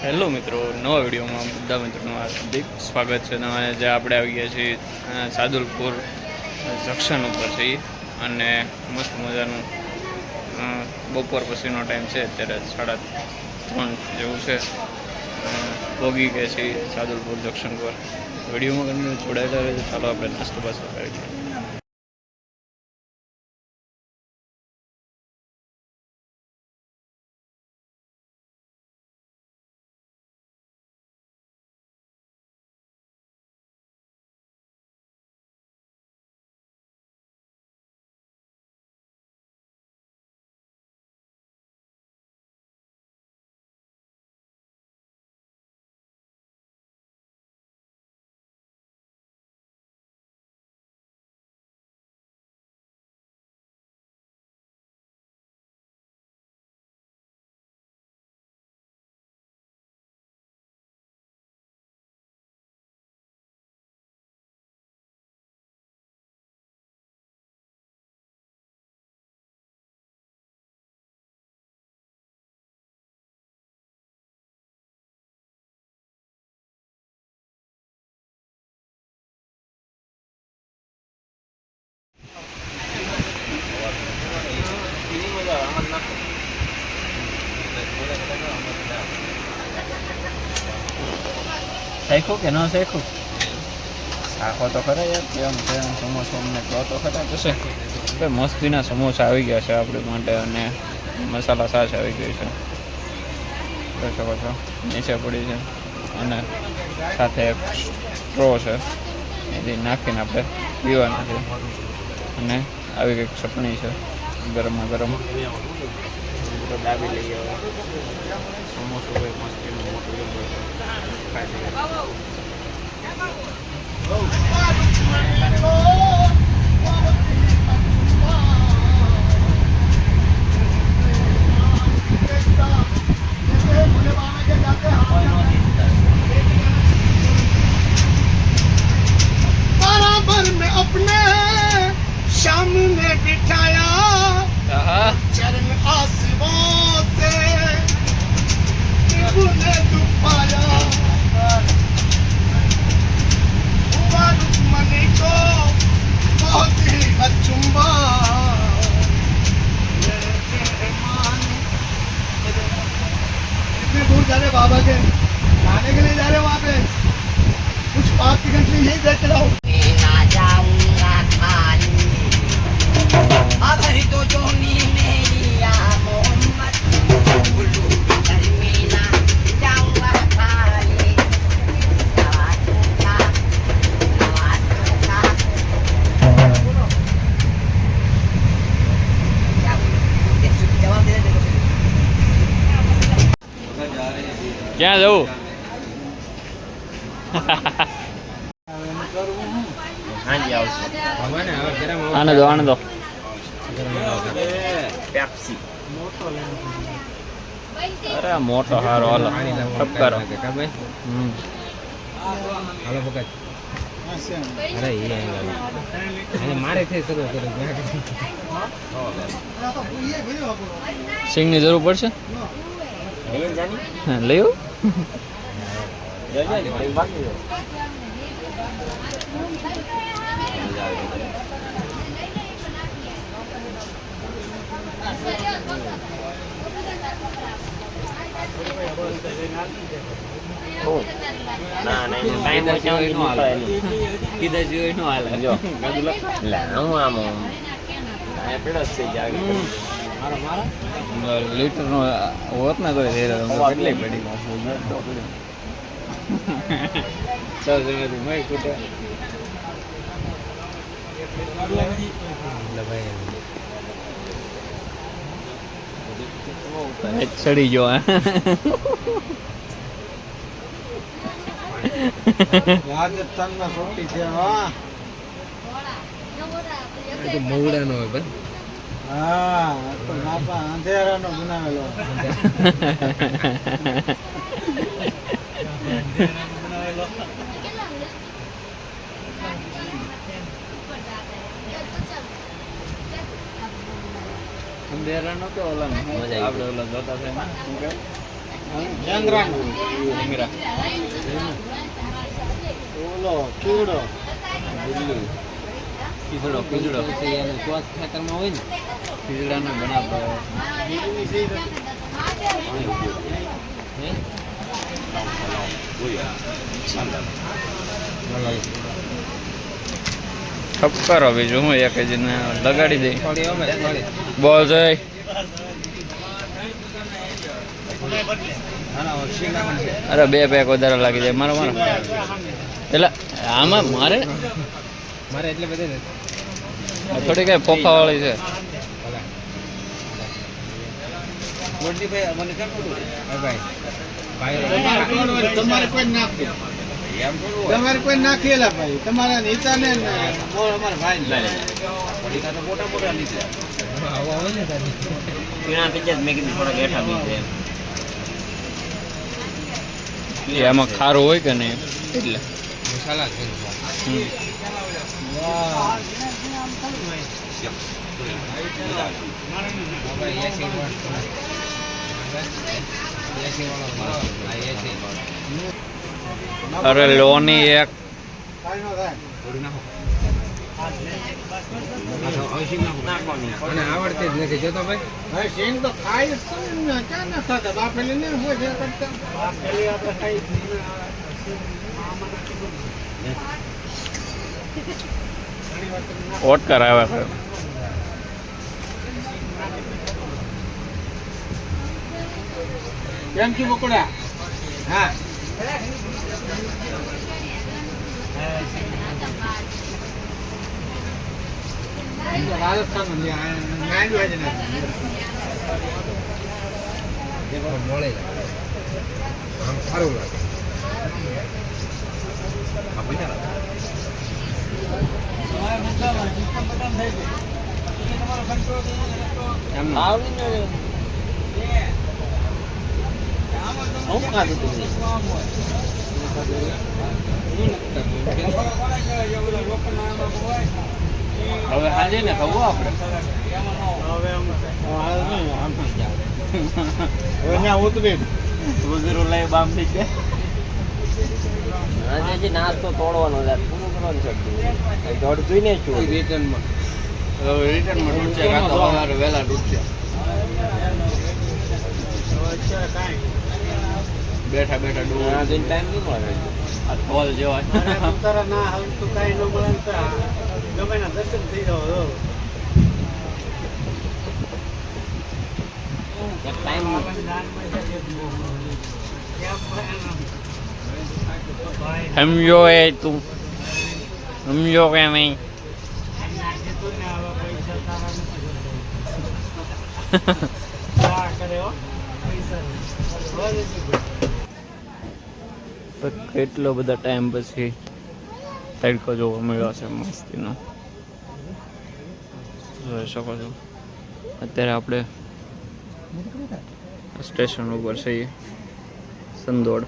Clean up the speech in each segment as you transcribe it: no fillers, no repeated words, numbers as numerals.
Hello મિત્રો, નવા વિડીયોમાં બધા મિત્રોનું હાર્દિક સ્વાગત છે. જે આપણે આવી ગયા છીએ સાદુલપુર જંક્શન ઉપર છીએ અને મસ્ત મજાનું બપોર પછીનો ટાઈમ છે. અત્યારે 3:30 જેવું છે. પોગી ગયા છીએ સાદુલપુર જંક્શન પર. વિડીયોમાં કરીને જોડાયેલા રહે. ચાલો આપણે નાસ્તો બાસ્તો કરી લઈએ. શીખો કે ન શીખો શાખો તો ખરા યાર. કેમ છે સમોસા અમને કહો તો ખરા. જશે મસ્તીના સમોસા આવી ગયા છે આપણી માટે અને મસાલા છાશ આવી ગઈ છે. જોઈ શકો છો નીચે પડી છે અને સાથે એક સ્ટ્રો છે, એથી નાખીને આપણે પીવાના છે. અને આવી કંઈક ચટણી છે ગરમમાં ગરમ. દાબી લઈએ હવે સમોસું કંઈક મસ્તીનું મોટું ખાઈ લઈએ. बराबर में अपने सामने बिठाया चरण आसमां से ने दुपाया हुआ रुक्मणी को बहुत ही अचंबा. इतने दूर जा रहे बाबा के खाने के लिए जा रहे वहाँ पे कुछ पाप की घंटी यही देख रहा हूँ. अभी तो जोनी मेरिया मोहम्मद बुलू शर्मीला जाऊंगा खाली नवाज़ूंगा जवाब दे दे. ક્યાં જવું? આને દો આને દો. પેપ્સી અરે મોટો હારો હાલો ટપકારો. હાલો ભગત. અરે એ મારે થઈ શરૂ કર્યું. સિંગની જરૂર પડશે લઈ લીટર નો હોત ને તો કેટલી પડી ચડી ગયો. રાજસ્થાન માં છોટી છે મવડા નો હોય. હા તો બાપા અંધેરા નો બનાવેલો. અંધેરા નો તો ઓલા આપણે ઓલા જોતા હતા મીરા ઓલો કીવડો પીજડો પછી એને ચોથ ખેતરમાં હોય ને પીજડાનો બનાવતો હે? ઠપકારો બીજું હું એક જ ને લગાડી દઈ થોડી હવે થોડી બોલ જય અરે બે પેક વધારે લાગી જાય મારો મારો એટલે આમાં મારે ને મારે એટલે બધે ને થોડી કઈ પોખા વાળી છે તમારે કોઈ નાખે તમારે કોઈ નાખેલા ભાઈ તમારા નેતા ને અમારા ભાઈ એ આમાં ખારું હોય કે નહીં એટલે મસાલા છે હમ. અરે લોની એક અને આવડતી જ નથી જોતો ભાઈ ભાઈ સિંગ તો ખાઈ જ છે ને ક્યાં ના ખાતા બાફેલી ને હોય છે કરતા બાફેલી આપણે ખાઈ ઓટકર આવે છે કેમ છું બકુડા હા રાજસ્થાન મળે આમ સારું લાગે હવે હાજે ને ખવું આપણે ઉતરી રોજરો લઈ બામ થઈ જાય નાસ્તો તોડવાનો પૂરું કરવાનું છે દોડ જોઈને છું રિટર્નમાં હવે રિટર્નમાં ડૂબશે કાં તો સવારે વહેલા ડૂબશે બેઠા બેઠા ડૂબ ટાઈમ નહીં મળે આ ટોલ જેવા તારા ના હાલ તો કઈ ન મળે ગમે ના દર્શન થઈ જાવ ટાઈમ સમજો એ તું સમજો કે નહીં કેટલો બધા ટાઈમ પછી તડકો જોવા મળ્યો છે મસ્તીનો જોઈ શકો છો અત્યારે આપણે સ્ટેશન ઉપર છીએ સંદોડ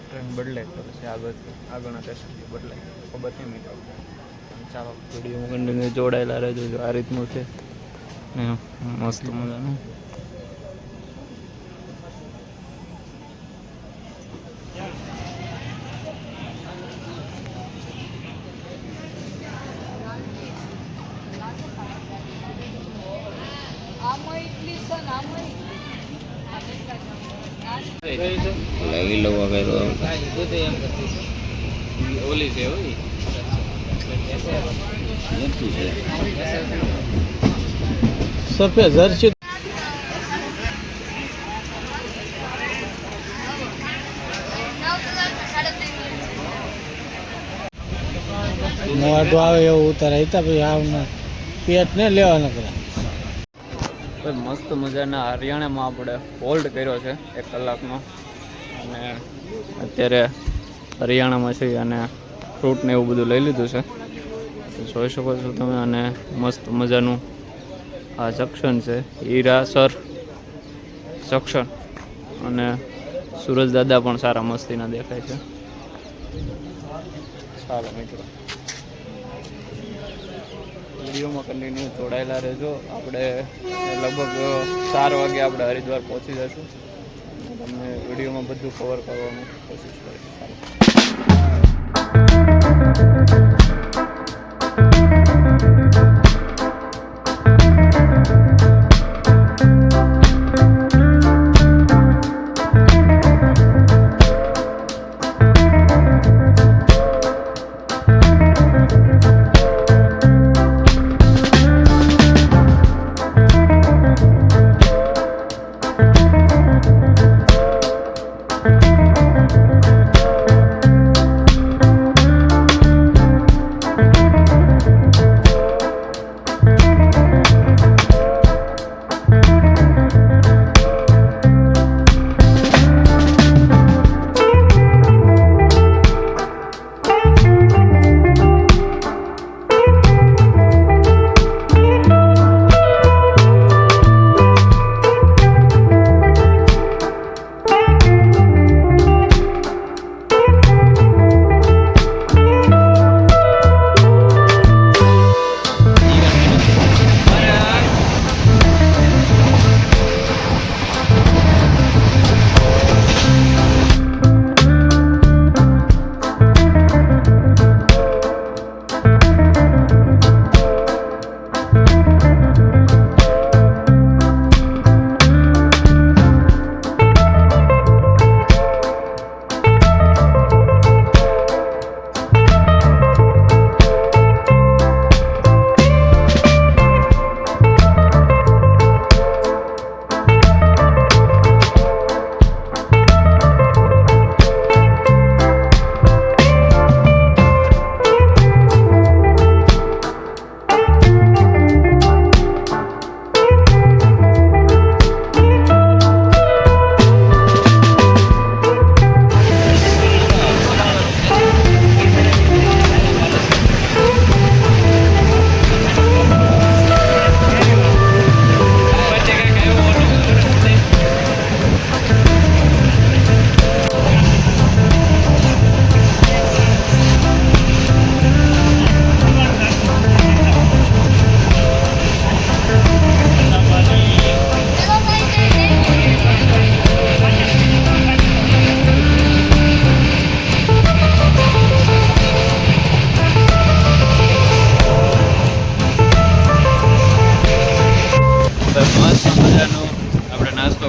ટ્રેન બદલાય તો પછી આગળના સ્ટેશનથી બદલાય ખબર નહીં મિત્રો ચાલો વિડીયો કન્ટિન્યુ જોડાયેલા રહેજો જો આ રીતનું છે ને મસ્ત મજાનું લઈ લો વગેરે ઓલી છે ઓલી સફેદ જર્સી મોટો આવે એવું ઉતારે હતા પછી આવના પેટ ને લેવાના કરે મસ્ત મજાના હરિયાણામાં આપણે હોલ્ડ કર્યો છે 1 કલાકનો અને અત્યારે હરિયાણામાં છે અને ફ્રૂટ ને એવું બધું લઈ લીધું છે જોઈ શકો છો તમે અને મસ્ત મજાનું આ જંક્શન છે હીરાસર જંક્શન અને સુરજ દાદા પણ સારા મસ્તીના દેખાય છે ચાલો મિત્રો વિડીયોમાં કન્ટિન્યુ જોડાયેલા રહેજો. આપણે લગભગ 4 વાગે આપણે હરિદ્વાર પહોંચી જશું. તમને વિડીયોમાં બધું કવર કરવાની કોશિશ કરીશ.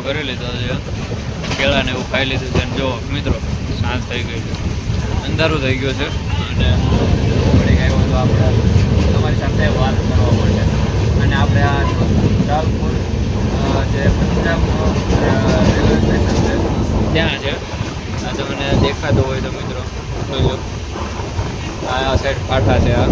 કરી લીધો છે, કેળાને એવું ખાઈ લીધું છે. અને જો મિત્રો સાંજ થઈ ગઈ છે, અંધારું થઈ ગયું છે અને વળી આવ્યો તો આપણે તમારી સાથે વાત કરવા માટે. અને આપણે આ જાલપુર જે પંજાબ રેલવે સ્ટેશન છે ત્યાં છે. આ તમને દેખાતો હોય તો મિત્રો જોજો, આ સાઈડ પાટા છે. આ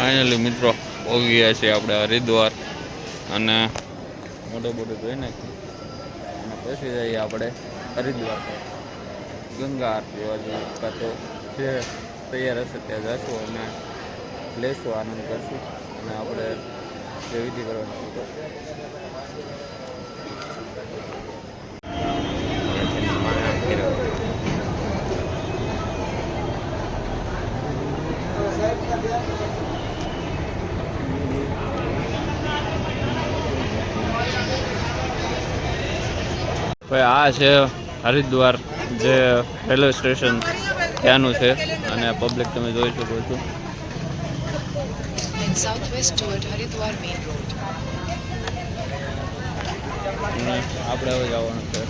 ફાઇનલી મિત્રો પહોંચી ગયા છીએ આપણે હરિદ્વાર. અને મોટો જોઈ નાખીએ અને પછી જઈએ આપણે હરિદ્વાર ગંગા આરતી બાજુ, કાં તો જે તૈયાર હશે ત્યાં જશું અને લેશું, આનંદ કરશું અને આપણે જે વિધિ કરવાની ભાઈ. આ છે હરિદ્વાર જે રેલવે સ્ટેશન ત્યાંનું છે અને પબ્લિક તમે જોઈ શકો છો. આપણે હવે જવાનું છે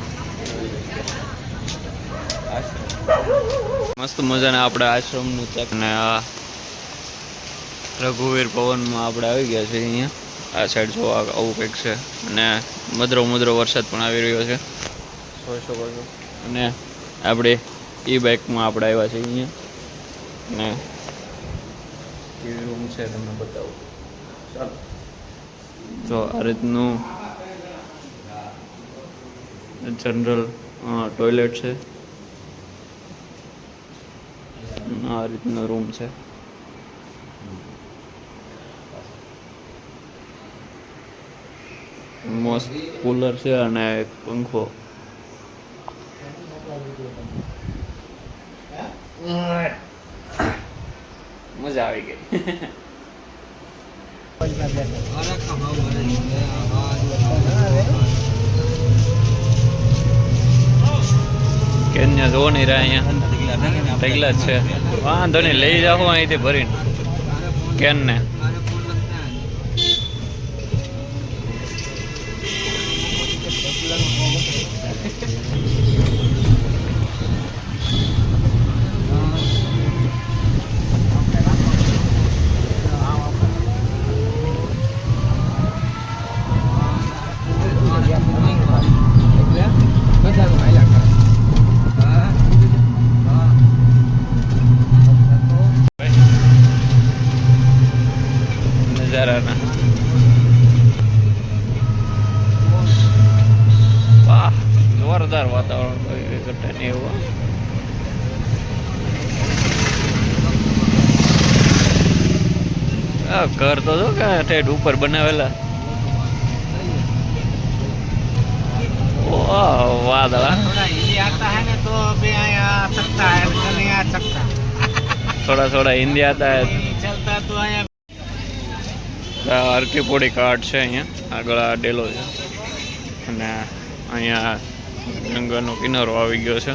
મસ્ત મજાના આપણે આશ્રમનું ચેક. અને આ રઘુવીર ભવનમાં આપણે આવી ગયા છીએ. અહીંયા આ સાઈડ જોવા આવું કંઈક છે અને મધરો વરસાદ પણ આવી રહ્યો છે, જોઈ શકો છો. અને આપણે ઈ બાઇકમાં આપણે આવ્યા છીએ અહીંયા. અને કેવી રૂમ છે તમને બતાવું. ચાલો જો આ રીતનું જનરલ ટોયલેટ છે. આ રીતનો રૂમ છે. મસ્ત કુલર છે અને એક પંખો. મજા આવી ગઈ. કેન્યા જોવો નહીં રહ્યા અહીંયા ઢગલા જ છે. વાંધો નહીં લઈ જાઓ અહીંથી ભરીને કેનને. નજારાના વાહ જોરદાર વાતાવરણ કોઈ ઘટે નહીં એવું. ઘર તો જો કે ઠેઠ ઉપર બનાવેલા. વાદળા થોડા થોડા હિન્દી આતા હે. હરકીપોડી કાર્ડ છે અહીંયા આગળ આ ડેલો છે અને અહીંયા ગંગાનો કિનારો આવી ગયો છે.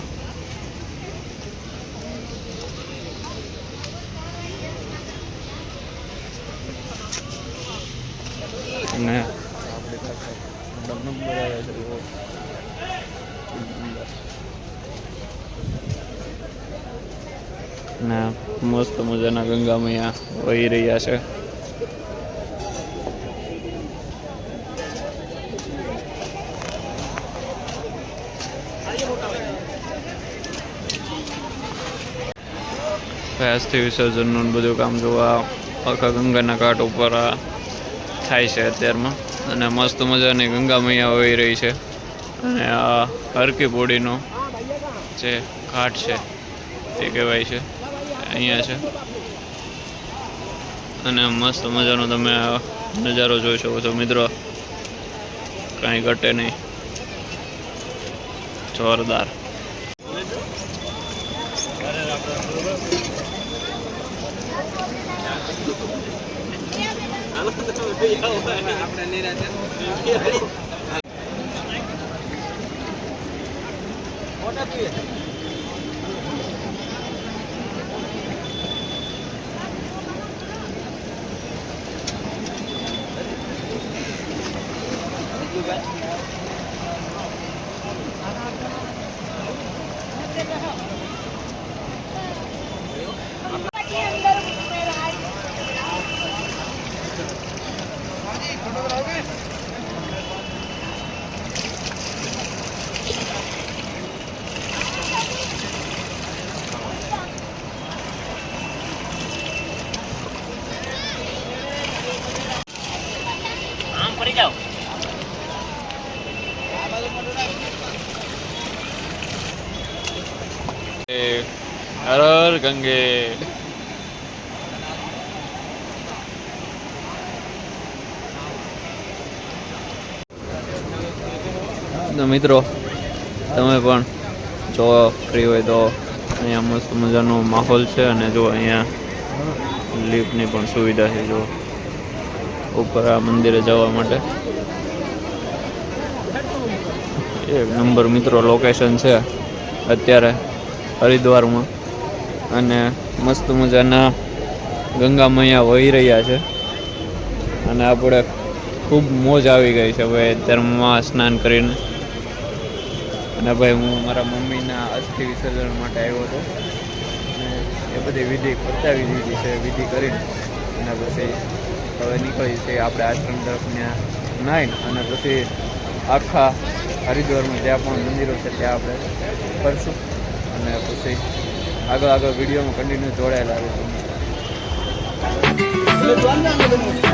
અને મસ્ત મજાના ગંગામૈયા વહી રહ્યા છે. આજથી વિસર્જનનું બધું કામ જોવા આખા ગંગાના ઘાટ ઉપર થાય છે અત્યારમાં. અને મસ્ત મજાની ગંગા મૈયા વહી રહી છે. અને આ હરકી પોડીનો જે ઘાટ છે તે કહેવાય છે અહીંયા છે. અને મસ્ત મજાનો તમે નજારો જોઈ શકો છો મિત્રો. કાંઈ ઘટે નહીં. જોરદાર. હર હર ગંગે. મિત્રો તમે પણ જો ફ્રી હોય તો અહીંયા મસ્ત મજાનો માહોલ છે. અને જો અહીંયા લિફ્ટની પણ સુવિધા છે જો ઉપર આ મંદિરે જવા માટે. એક નંબર મિત્રો લોકેશન છે અત્યારે હરિદ્વારમાં. અને મસ્ત મજાના ગંગા મૈયા વહી રહ્યા છે. અને આપણે ખૂબ મોજ આવી ગઈ છે ભાઈ અત્યારમાં સ્નાન કરીને. અને ભાઈ હું મારા મમ્મીના અસ્થિ વિસર્જન માટે આવ્યો હતો. અને એ બધી વિધિ પતાવી દીધી છે. વિધિ કરીને અને પછી હવે નીકળી છે આપણે આશ્રમ તરફ. ત્યાં નાહીને અને પછી આખા હરિદ્વારમાં જ્યાં પણ મંદિરો છે ત્યાં આપણે ફરશું. અને પછી આગળ વિડીયોમાં કન્ટિન્યુ જોડાયેલા રહીશું. એટલે જોન ના લો તમે